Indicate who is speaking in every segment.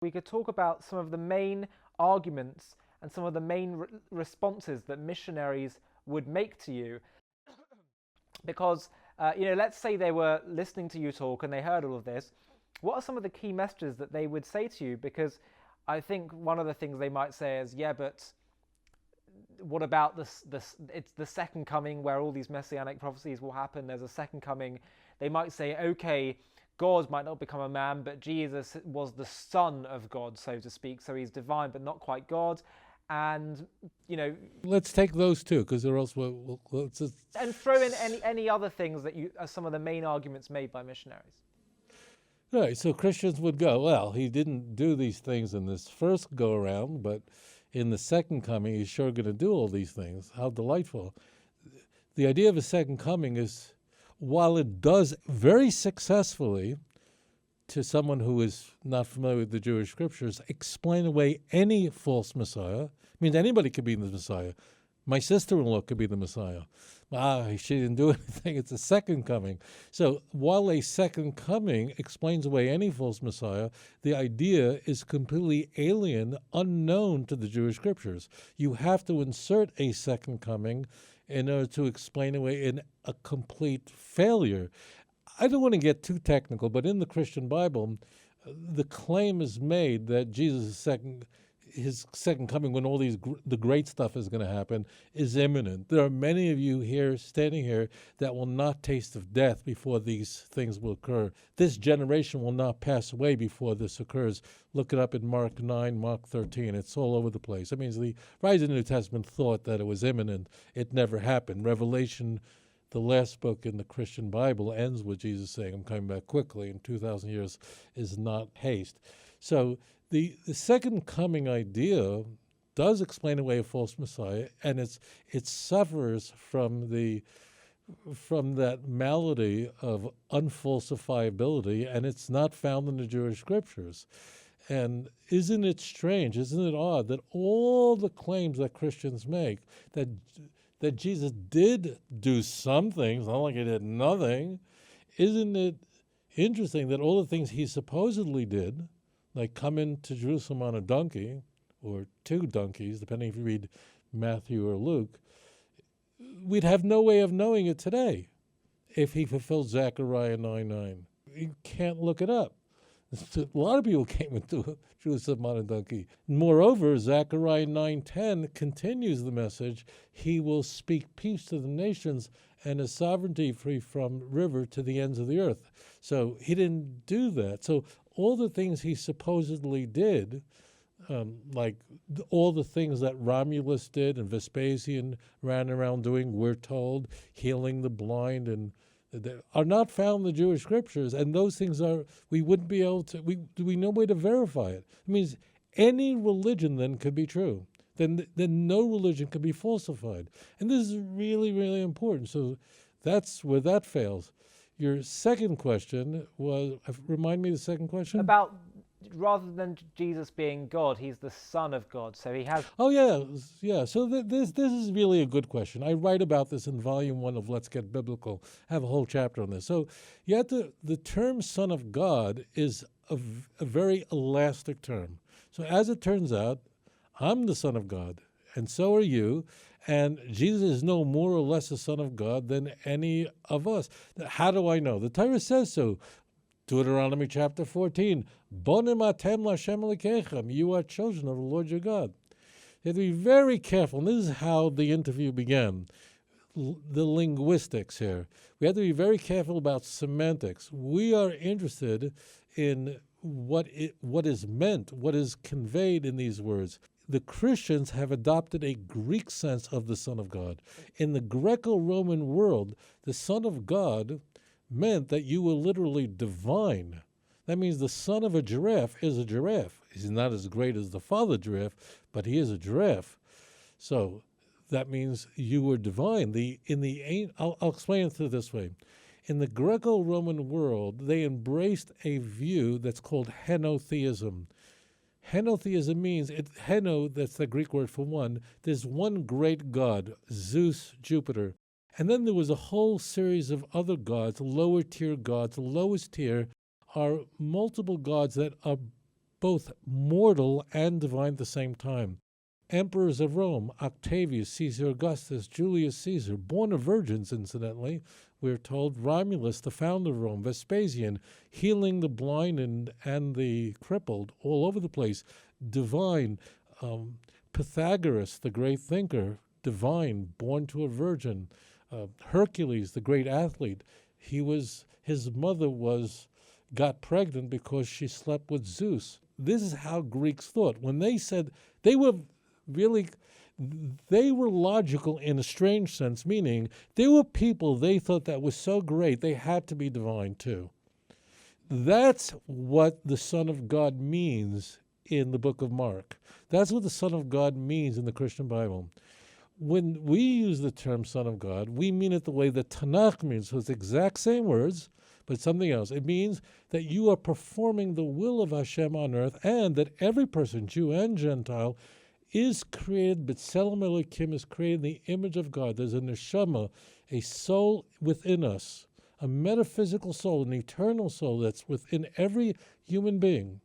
Speaker 1: We could talk about some of the main arguments and some of the main responses that missionaries would make to you. Because, let's say they were listening to you talk and they heard all of this. What are some of the key messages that they would say to you? Because I think one of the things they might say is, yeah, but what about this? It's the second coming where all these messianic prophecies will happen. There's a second coming. They might say, okay, God might not become a man, but Jesus was the Son of God, so to speak. So he's divine, but not quite God. And,
Speaker 2: let's take those two, because they're also...
Speaker 1: and throw in any other things that are some of the main arguments made by missionaries.
Speaker 2: Right, so Christians would go, well, he didn't do these things in this first go-around, but in the second coming, he's sure going to do all these things. How delightful. The idea of a second coming is, while it does very successfully, to someone who is not familiar with the Jewish scriptures, explain away any false Messiah. It means anybody could be the Messiah. My sister-in-law could be the Messiah. She didn't do anything. It's a second coming. So while a second coming explains away any false Messiah, the idea is completely alien, unknown to the Jewish scriptures. You have to insert a second coming in order to explain away a complete failure. I don't want to get too technical, but in the Christian Bible, the claim is made that his second coming, when all the great stuff is going to happen, is imminent. There are many of you here, standing here, that will not taste of death before these things will occur. This generation will not pass away before this occurs. Look it up in Mark 9, Mark 13. It's all over the place. That means the writers of the New Testament thought that it was imminent. It never happened. Revelation, the last book in the Christian Bible, ends with Jesus saying, I'm coming back quickly, and 2,000 years is not haste. So the second coming idea does explain away a false Messiah, and it suffers from that malady of unfalsifiability, and it's not found in the Jewish scriptures. And isn't it strange, isn't it odd that all the claims that Christians make, that Jesus did do some things, not like he did nothing, isn't it interesting that all the things he supposedly did, like come into Jerusalem on a donkey, or two donkeys, depending if you read Matthew or Luke, we'd have no way of knowing it today if he fulfilled Zechariah 9:9. You can't look it up. A lot of people came into Jerusalem on a donkey. Moreover, Zechariah 9:10 continues the message, he will speak peace to the nations and his sovereignty free from river to the ends of the earth. So he didn't do that. So all the things he supposedly did, like all the things that Romulus did and Vespasian ran around doing, we're told, healing the blind, and are not found in the Jewish scriptures, and those things we wouldn't be able to, we no way to verify it. It means any religion then could be true. Then no religion could be falsified. And this is really, really important. So that's where that fails. Your second question was, remind me the second question?
Speaker 1: About, rather than Jesus being God, he's the Son of God. So he has...
Speaker 2: Oh, yeah. So this is really a good question. I write about this in Volume 1 of Let's Get Biblical. I have a whole chapter on this. So the term Son of God is a very elastic term. So as it turns out, I'm the Son of God, and so are you. And Jesus is no more or less a Son of God than any of us. How do I know? The Torah says so. Deuteronomy chapter 14, Bonim atem l'Hashem Elokeichem, you are children of the Lord your God. You have to be very careful, and this is how the interview began. The linguistics here. We have to be very careful about semantics. We are interested in what is meant, what is conveyed in these words. The Christians have adopted a Greek sense of the Son of God. In the Greco-Roman world, the Son of God meant that you were literally divine. That means the son of a giraffe is a giraffe. He's not as great as the father giraffe, but he is a giraffe. So that means you were divine. I'll explain it this way. In the Greco-Roman world, they embraced a view that's called henotheism. Henotheism means, that's the Greek word for one, there's one great god, Zeus, Jupiter. And then there was a whole series of other gods, lower tier gods. The lowest tier are multiple gods that are both mortal and divine at the same time. Emperors of Rome, Octavius, Caesar Augustus, Julius Caesar, born of virgins, incidentally, we're told. Romulus, the founder of Rome, Vespasian, healing the blind and the crippled all over the place, divine. Pythagoras, the great thinker, divine, born to a virgin. Hercules, the great athlete, his mother got pregnant because she slept with Zeus. This is how Greeks thought. When they said, they were logical in a strange sense, meaning they were people they thought that was so great they had to be divine too. That's what the Son of God means in the book of Mark. That's what the Son of God means in the Christian Bible. When we use the term Son of God, we mean it the way the Tanakh means. So it's the exact same words, but something else. It means that you are performing the will of Hashem on earth, and that every person, Jew and Gentile, is created, B'Tselem Elokim, is created in the image of God. There's a neshama, a soul within us, a metaphysical soul, an eternal soul that's within every human being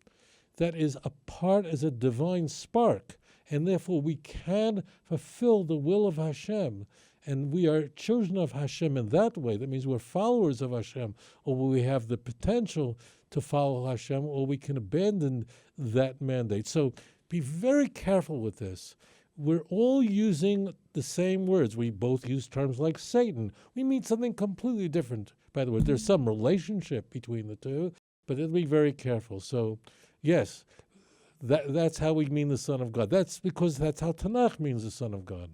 Speaker 2: that is apart as a divine spark, and therefore we can fulfill the will of Hashem. And we are children of Hashem in that way. That means we're followers of Hashem, or we have the potential to follow Hashem, or we can abandon that mandate. So be very careful with this. We're all using the same words. We both use terms like Satan. We mean something completely different. By the way, there's some relationship between the two, but be very careful. So, yes, that's how we mean the Son of God. That's because that's how Tanakh means the Son of God.